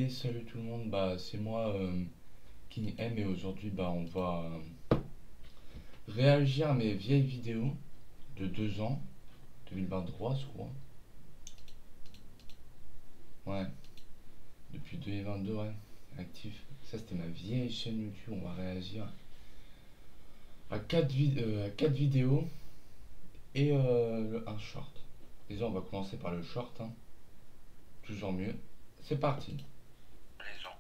Et salut tout le monde, c'est moi King M et aujourd'hui on va réagir à mes vieilles vidéos de 2 ans, 2023 je crois. Ouais, depuis 2022 ouais, actif. Ça c'était ma vieille chaîne YouTube, on va réagir à 4 vidéos et un short. Déjà on va commencer par le short, hein. Toujours mieux. C'est parti. Les gens,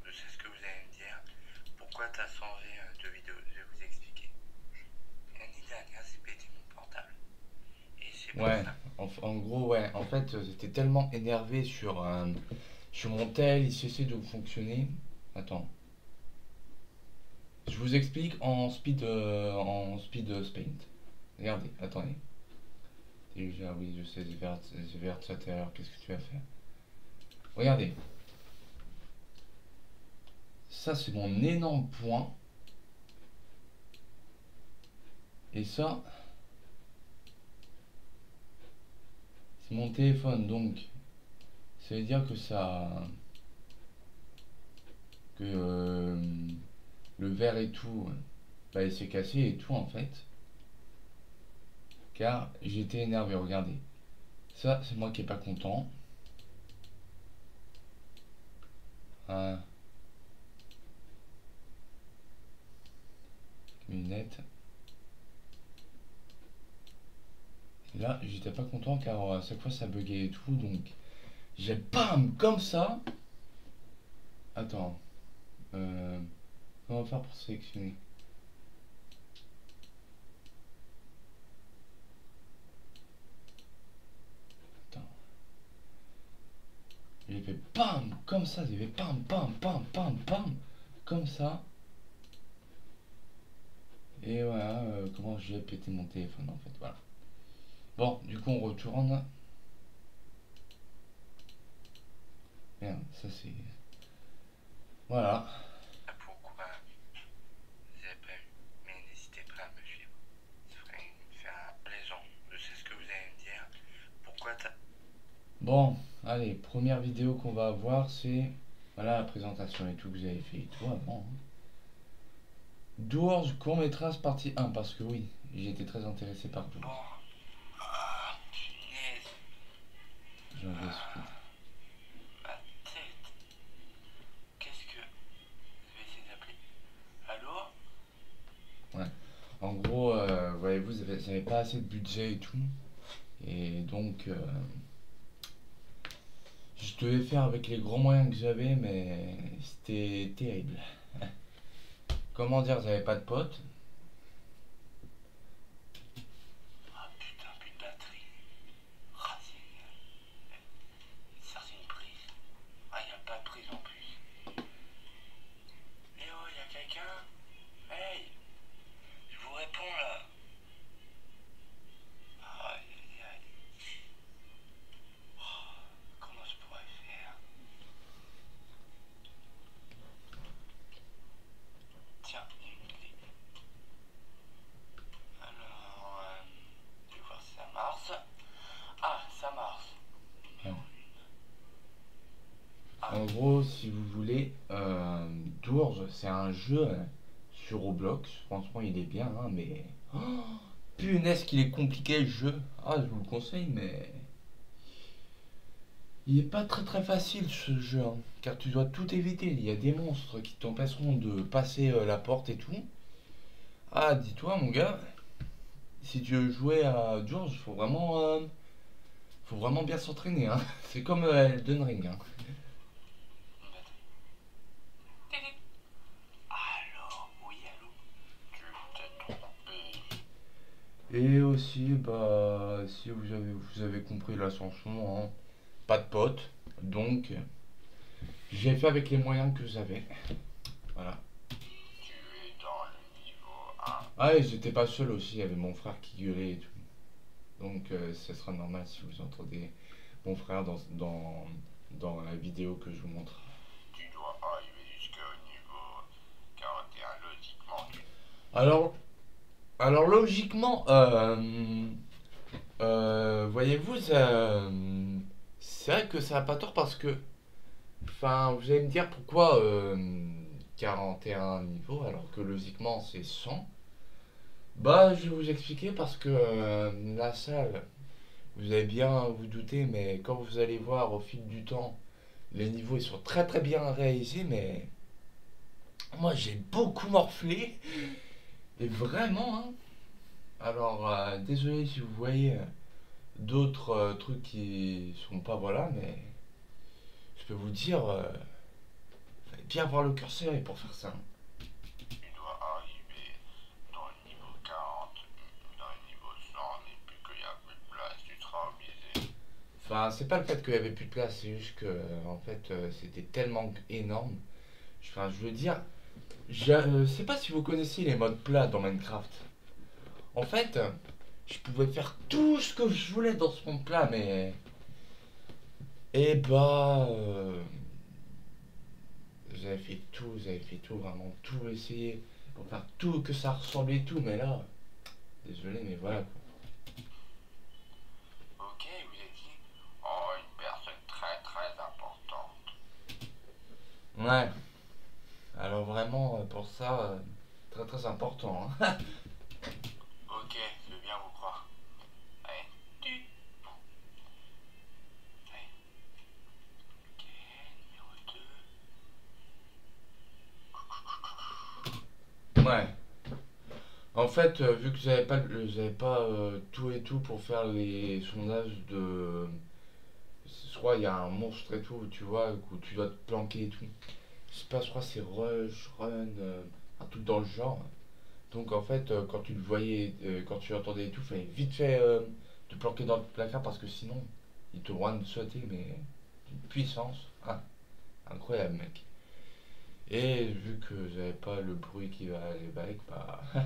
je sais ce que vous allez me dire. Pourquoi t'as changé de vidéo? Je vais vous expliquer. L'année dernière, j'ai pété mon portable. Et c'est pour Ouais, ça. en gros, ouais, en fait, j'étais tellement énervé sur mon tel, il cessait de fonctionner. Attends, je vous explique en speed paint. Regardez, attendez. Déjà, oui, je sais, j'ai vert tout à l'heure, qu'est-ce que tu vas faire? Regardez, ça c'est mon énorme point, et ça, c'est mon téléphone, donc, ça veut dire que le verre et tout, il s'est cassé et tout en fait. Car j'étais énervé, regardez. Ça, c'est moi qui est pas content. Un lunette. Et là, j'étais pas content car à chaque fois ça buguait et tout. Donc, j'ai bam comme ça. Attends. Comment on va faire pour sélectionner? Attends. J'ai fait bam comme ça. J'ai fait bam bam bam bam bam comme ça. Et voilà comment j'ai pété mon téléphone en fait. Voilà. Bon, du coup on retourne. Merde, ça c'est. Voilà. Pourquoi j'ai pas eu? Mais n'hésitez pas à me suivre. Ça ferait les gens, je sais ce que vous allez me dire. Pourquoi t'as. Bon, allez, première vidéo qu'on va avoir, c'est voilà la présentation et tout que vous avez fait et tout avant. Hein. Doors court-métrage partie 1, parce que oui, j'ai été très intéressé par Bon. Doors. Ah, punaise. J'en vais suite. Ma tête. Qu'est-ce que. Je vais essayer d'appeler. Allô? Ouais. En gros, voyez-vous, j'avais pas assez de budget et tout. Et donc, je devais faire avec les gros moyens que j'avais, mais c'était terrible. Comment dire, j'avais pas de potes. Ah putain, plus de batterie. Ah, c'est génial. Ça, c'est une prise. Ah, y a pas de prise en plus. Eh oh, y a quelqu'un? Hey, je vous réponds là. Aïe, aïe, aïe. Oh, comment je pourrais faire? Tiens, une clé. Alors, je vais voir si ça marche. Ah, ça marche. Ouais. Numéro 1. Ah, En gros, si vous voulez, Doors, c'est un jeu sur Roblox. Franchement, il est bien, hein, mais. Oh, punaise, qu'il est compliqué le jeu. Ah, je vous le conseille, mais. Il est pas très très facile ce jeu, hein, car tu dois tout éviter. Il y a des monstres qui t'empêcheront de passer la porte et tout. Ah, dis-toi, mon gars, si tu veux jouer à Doors, faut vraiment bien s'entraîner, hein. C'est comme Elden Ring, hein. une batterie. Tété. Alors, oui, allô? Tu t'es trompé. Et aussi, si vous avez compris la chanson, hein, pas de potes, donc j'ai fait avec les moyens que j'avais. Voilà. Tu es dans le niveau 1. Ah, et j'étais pas seul aussi, il y avait mon frère qui gueulait et tout. Donc ce sera normal si vous entendez mon frère dans la vidéo que je vous montre. Tu dois arriver jusqu'au niveau 41 logiquement. Alors, alors logiquement, voyez-vous, c'est vrai que ça n'a pas tort parce que, enfin, vous allez me dire pourquoi 41 niveaux alors que logiquement c'est 100. Bah, je vais vous expliquer parce que la salle, vous allez bien vous douter, mais quand vous allez voir au fil du temps, les niveaux ils sont très très bien réalisés, mais moi j'ai beaucoup morflé, et vraiment, hein. Alors, désolé si vous voyez d'autres trucs qui sont pas voilà, mais je peux vous dire, fallait bien avoir le cœur serré pour faire ça. Tu dois arriver dans le niveau 40, dans le niveau 100, et puis qu'il n'y a plus de place, tu seras obligé. Enfin, c'est pas le fait qu'il y avait plus de place, c'est juste que, en fait, c'était tellement énorme. Enfin, je veux dire, je sais pas si vous connaissez les modes plats dans Minecraft. En fait, je pouvais faire tout ce que je voulais dans ce monde plat, mais. Et bah. J'avais fait tout, vraiment tout essayé pour faire tout, que ça ressemblait tout, mais là. Désolé, mais voilà quoi. Ok, vous êtes qui? Oh, une personne très très importante. Ouais, alors vraiment, pour ça, très très important, hein. Ok, je veux bien vous croire. Allez, tu. Allez. Ok, numéro 2. Ouais. En fait, vu que j'avais pas tout et tout pour faire les sondages de. Je crois il y a un monstre et tout, tu vois, où tu dois te planquer et tout. Je sais pas, je crois que c'est Rush, Run, un truc dans le genre. Donc en fait, quand tu le voyais, quand tu l'entendais et tout, fallait vite fait te planquer dans le placard parce que sinon, il te one sauter, mais d'une puissance. Ah, incroyable, mec. Et vu que j'avais pas le bruit qui va aller avec, bah. Ouais,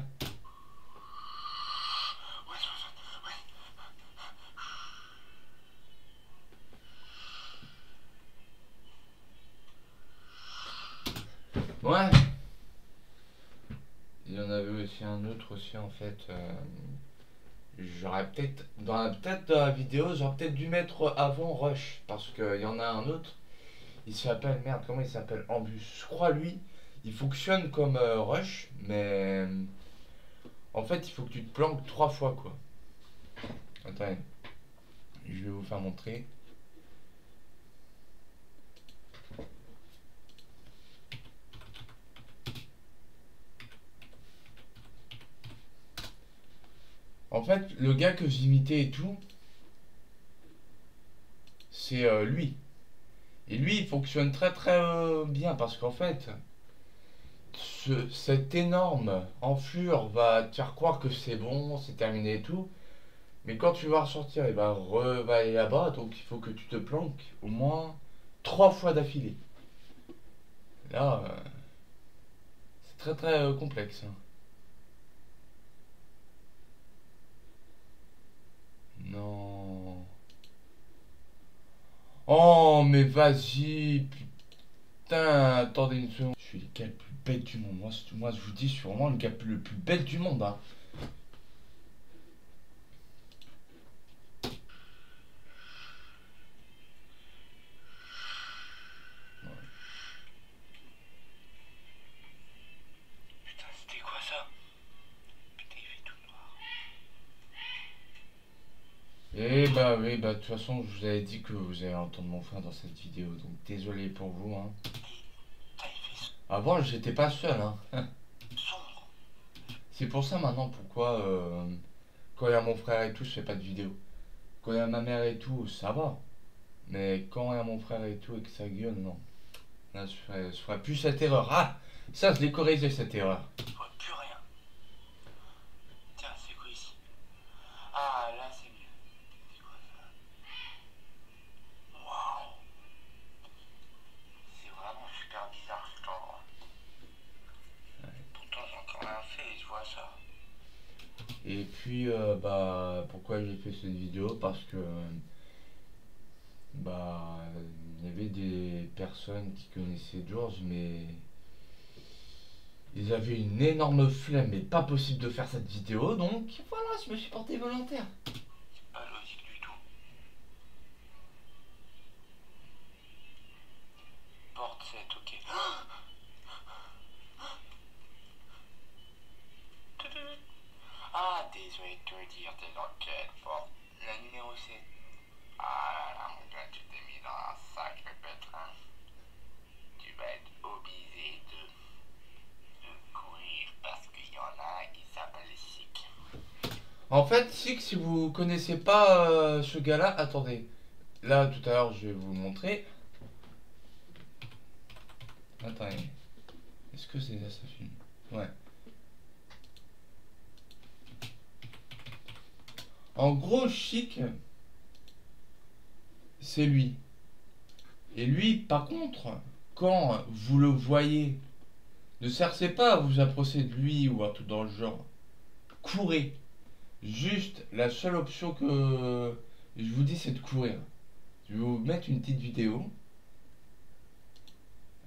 ouais. Ouais! Il y en avait aussi un autre aussi en fait. J'aurais peut-être dans la vidéo, j'aurais peut-être dû mettre avant Rush parce qu'il y en a un autre. Il s'appelle merde, comment il s'appelle? Ambus. Je crois lui, il fonctionne comme Rush, mais en fait il faut que tu te planques 3 fois quoi. Attends, je vais vous faire montrer. En fait, le gars que j'imitais et tout, c'est lui. Et lui, il fonctionne très très bien parce qu'en fait, cette énorme enflure va te faire croire que c'est bon, c'est terminé et tout. Mais quand tu vas ressortir, va aller là-bas, donc il faut que tu te planques au moins 3 fois d'affilée. Là, c'est très très complexe, hein. Non. Oh, mais vas-y, putain, attendez une seconde. Je suis le gars le plus bête du monde. Moi, je vous dis, je suis vraiment le gars le plus bête du monde, hein. Putain, c'était quoi ça? Putain, il fait tout noir. Et bah oui, bah de toute façon, je vous avais dit que vous allez entendre mon frère dans cette vidéo, donc désolé pour vous, hein. Putain, il fait Avant, j'étais pas seul, hein. sombre. C'est pour ça maintenant pourquoi quand il y a mon frère et tout, je fais pas de vidéo. Quand il y a ma mère et tout, ça va. Mais quand il y a mon frère et tout et que ça gueule, non. Là, je ferai plus cette erreur. Ah, ça, je l'ai corrigé cette erreur. Je vois plus rien. Tiens, c'est quoi ici? Ah, là, c'est mieux. C'est quoi ça? Waouh! C'est vraiment super bizarre cet endroit. Pourtant, j'ai encore rien fait et je vois ça. Et puis, bah, pourquoi j'ai fait cette vidéo? Parce que, bah, il y avait des personnes qui connaissaient George, mais ils avaient une énorme flemme, mais pas possible de faire cette vidéo, donc voilà, je me suis porté volontaire. C'est pas logique du tout. 7, ok. Ah, désolé de te le dire, t'es dans quelle porte? La numéro 7. Ah là là, mon gars, tu t'es mis dans un sacré pétrin. Tu vas être obligé de courir parce qu'il y en a un qui s'appelle Chic. En fait, si vous connaissez pas ce gars-là, attendez. Là, tout à l'heure, je vais vous le montrer. Attendez. Est-ce que c'est là, ça filme? Ouais. En gros, Chic, c'est lui. Et lui, par contre, quand vous le voyez, ne cherchez pas à vous approcher de lui ou un truc dans le genre. Courez. Juste, la seule option que je vous dis, c'est de courir. Je vais vous mettre une petite vidéo.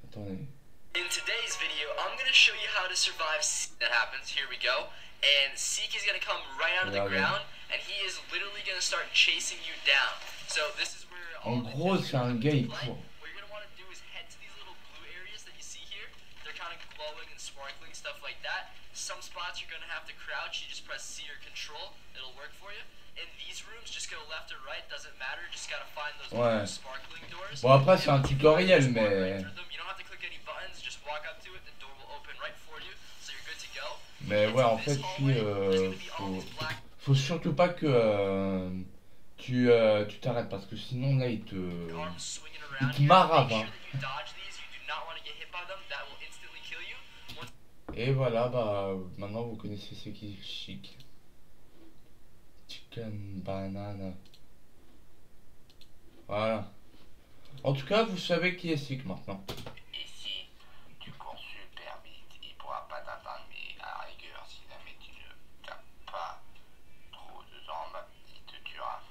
Attendez. In today's video, I'm going to show you how to survive that happens. Here we go. And Seek is going to come right out of the ground, and he is literally going to start chasing you down. So this is where En gros, c'est un gars, il court. What you're going to want to do is head to these little blue areas that you see here. They're kind of glowing and sparkling, stuff like that. Some spots you're going to have to crouch. You just press C or Control. It'll work for you. In these rooms, just go left or right. Doesn't matter. Just got to find those blue sparkling doors. Bon, après, c'est un tutoriel, mais... You don't have to click any buttons. Just walk up to it. The door will open right for you. So you're good to go. Mais ouais, en fait, faut surtout pas que tu t'arrêtes parce que sinon là il te marave. Hein. Et voilà, bah maintenant vous connaissez ce qui est Chic. Chicken banana. Voilà. En tout cas, vous savez qui est Chic maintenant. Et si tu cours super vite, il pourra pas t'atteindre, mais à la rigueur, si jamais tu ne tapes pas trop de jambes, il te tuera.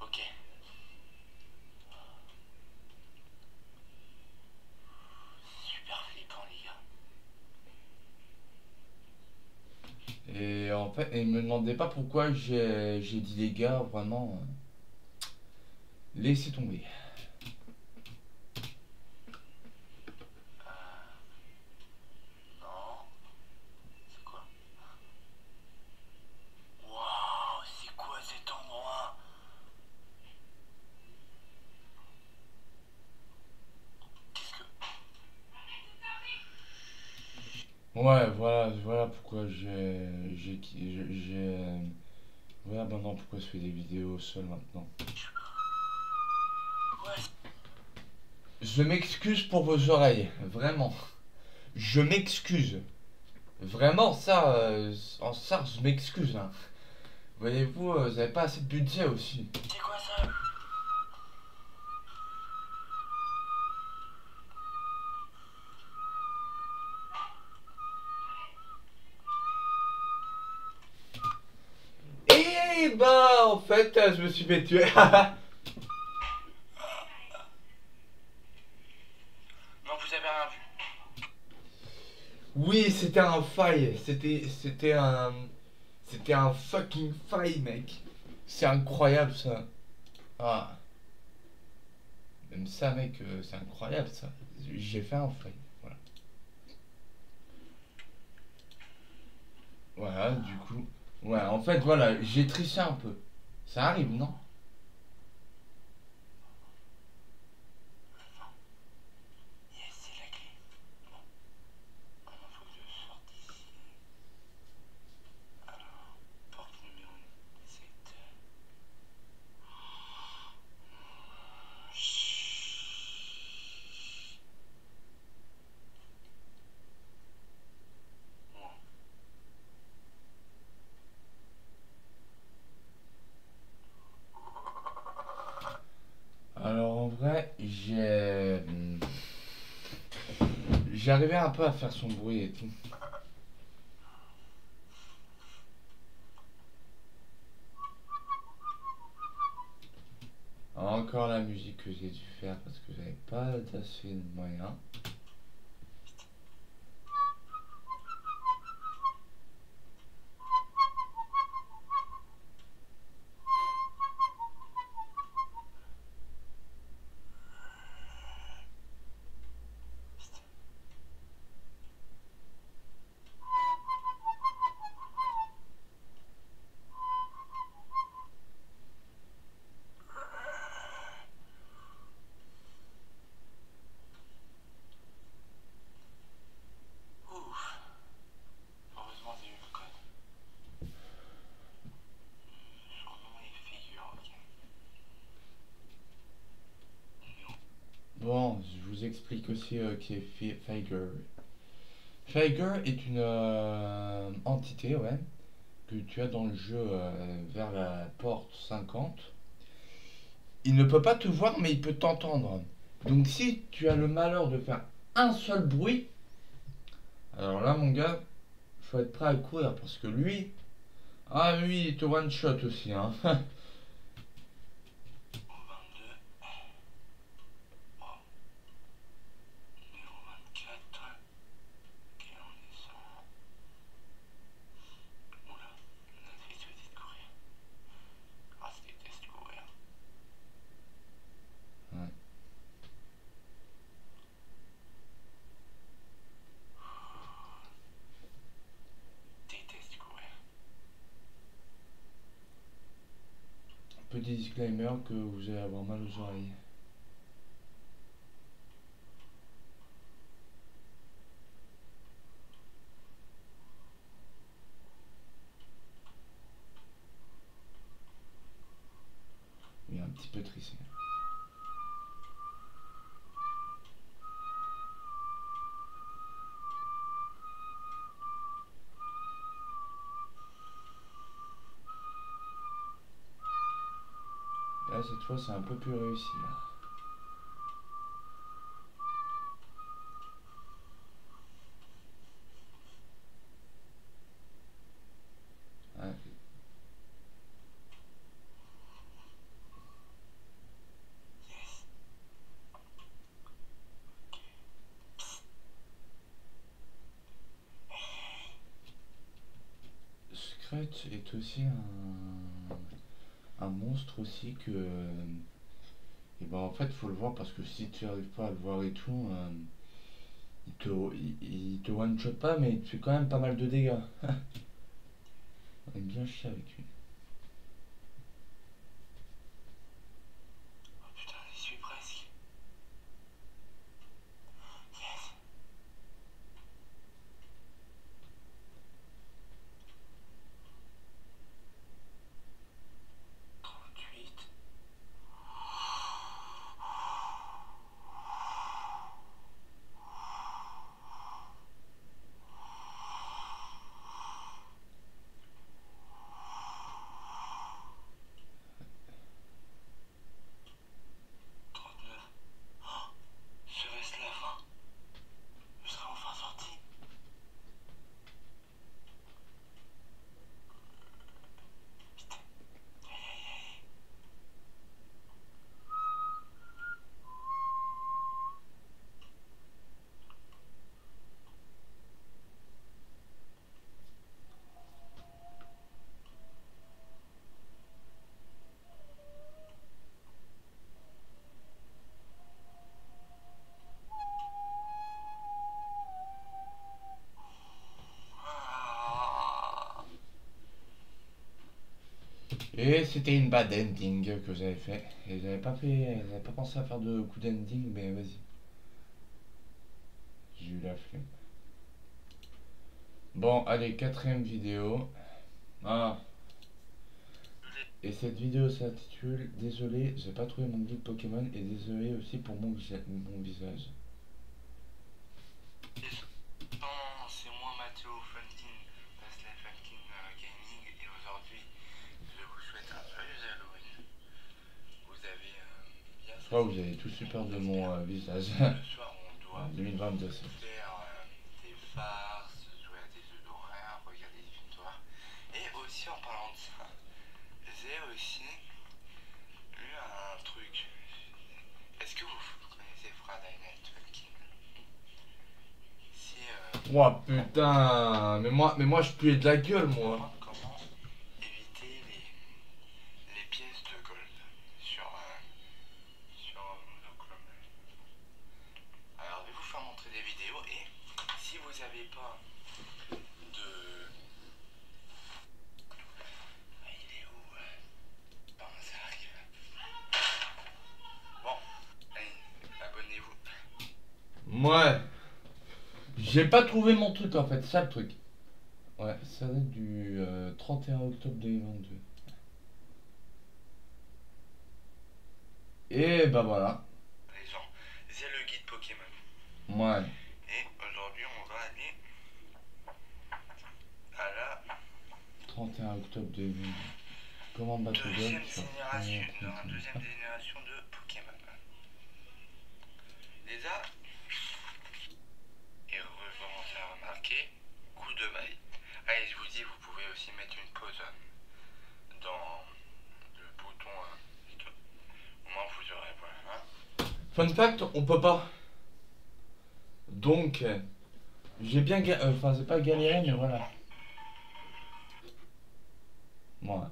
Ok. Super flippant, les gars. Et en fait, et me demandez pas pourquoi j'ai dit les gars, vraiment. Laissez tomber. Non. C'est quoi? Waouh, c'est quoi cet endroit? Qu'est-ce que... Ouais, voilà pourquoi voilà maintenant pourquoi je fais des vidéos seul maintenant. Ouais. Je m'excuse pour vos oreilles, vraiment. Je m'excuse. Vraiment, ça, en ça, je m'excuse. Hein. Voyez-vous, vous avez pas assez de budget aussi. C'est quoi ça? Et bah, en fait, je me suis fait tuer. Non, vous avez rien vu. Oui, c'était un fail. C'était un fucking fail, mec. C'est incroyable ça. Ah. Même ça, mec, c'est incroyable ça. J'ai fait un fail. Voilà. Voilà, du coup. Ouais, en fait, voilà, j'ai triché un peu. Ça arrive, non? Yes, c'est la clé. Bon. Maintenant, faut que je sorte d'ici. Alors, porte numéro 7. Bon. Alors, en vrai, j'arrivais un peu à faire son bruit et tout. Encore la musique que j'ai dû faire parce que j'avais pas assez de moyens. Bon, je vous explique aussi qui est Figure. Figure est une entité, ouais, que tu as dans le jeu vers la porte 50. Il ne peut pas te voir, mais il peut t'entendre. Donc si tu as le malheur de faire un seul bruit, alors là, mon gars, faut être prêt à courir parce que lui, ah oui, il te one shot aussi, hein. Au 22. Oh. Numéro 24. Ok, on descend. Oula, notre fils te dit de courir. Ah, je déteste courir. Ouais. Déteste courir. Petit disclaimer que vous allez avoir mal aux oreilles. Il est un petit peu triste. Là, cette fois, c'est un peu plus réussi, là. Ouais. Yes. Scratch est aussi un monstre aussi que... et ben en fait, faut le voir parce que si tu n'arrives pas à le voir et tout, il te one-shot pas, mais il te fait quand même pas mal de dégâts. On est bien chier avec lui. Oh putain, j'y suis presque. Yes. 38. Serait-ce la fin? Je serai enfin sorti. Putain. Aïe aïe aïe. Ah. Et c'était une bad ending que j'avais fait. Et j'avais pas pensé à faire de coup d'ending, mais vas-y. J'ai eu la flemme. Bon, allez, quatrième vidéo. Ah. Et cette vidéo s'intitule Désolé, j'ai pas trouvé mon guide Pokémon et désolé aussi pour mon visage. Bon, c'est moi Mathéo Funkin, Wesley Funkin Gaming, et aujourd'hui, je vous souhaite un joyeux Halloween. Vous avez bien Je crois que vous avez tous super de mon visage. le soir, on doit 2022, ça. faire des farces, jouer à des jeux d'horreur, regarder des films d'horreur. Et aussi, en parlant de ça, j'ai aussi lu un truc. Est-ce que vous connaissez Friday Night Funkin'? Si, Oh putain, mais moi je pue de la gueule, moi. comment éviter les pièces de gold sur Monochrome. Alors, je vais vous faire montrer des vidéos et si vous n'avez pas de... Ah, il est où? Bon, ça arrive. Bon, allez, abonnez-vous. Ouais. J'ai pas trouvé mon truc en fait, ça le truc. Ouais, ça date du 31 octobre 2022. Et bah voilà. Les gens, j'ai Ouais. Et aujourd'hui, on va aller à la 31 octobre 2000. Comment battre le golf deuxième sur génération, Fire non, deuxième génération de Pokémon. Déjà, et vous commencez à remarquer, coup de maille. Allez, je vous dis, vous pouvez aussi mettre une pause dans le bouton. Au moins, vous aurez, voilà. Hein. Fun fact, on peut pas. Donc, j'ai bien enfin, c'est pas galéré, mais voilà. Voilà.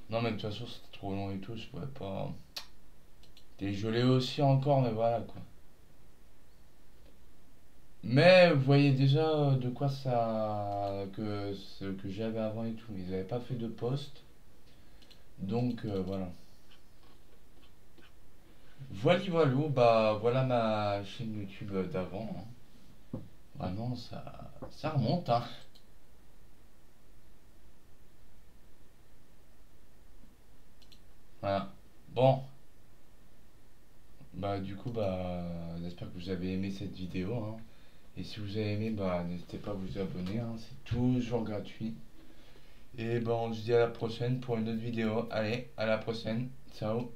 Non, mais de toute façon, c'était trop long et tout, je pouvais pas. Et je l'ai aussi encore, mais voilà quoi. Mais vous voyez déjà de quoi ça. Que ce que j'avais avant et tout. Ils avaient pas fait de post. Donc voilà. Voilà, bah voilà ma chaîne YouTube d'avant. Hein. Vraiment, ça remonte, hein. Voilà. Bon. Bah du coup, bah j'espère que vous avez aimé cette vidéo, hein. Et si vous avez aimé, bah n'hésitez pas à vous abonner, hein. C'est toujours gratuit. Et bon, on se dit à la prochaine pour une autre vidéo. Allez, à la prochaine. Ciao.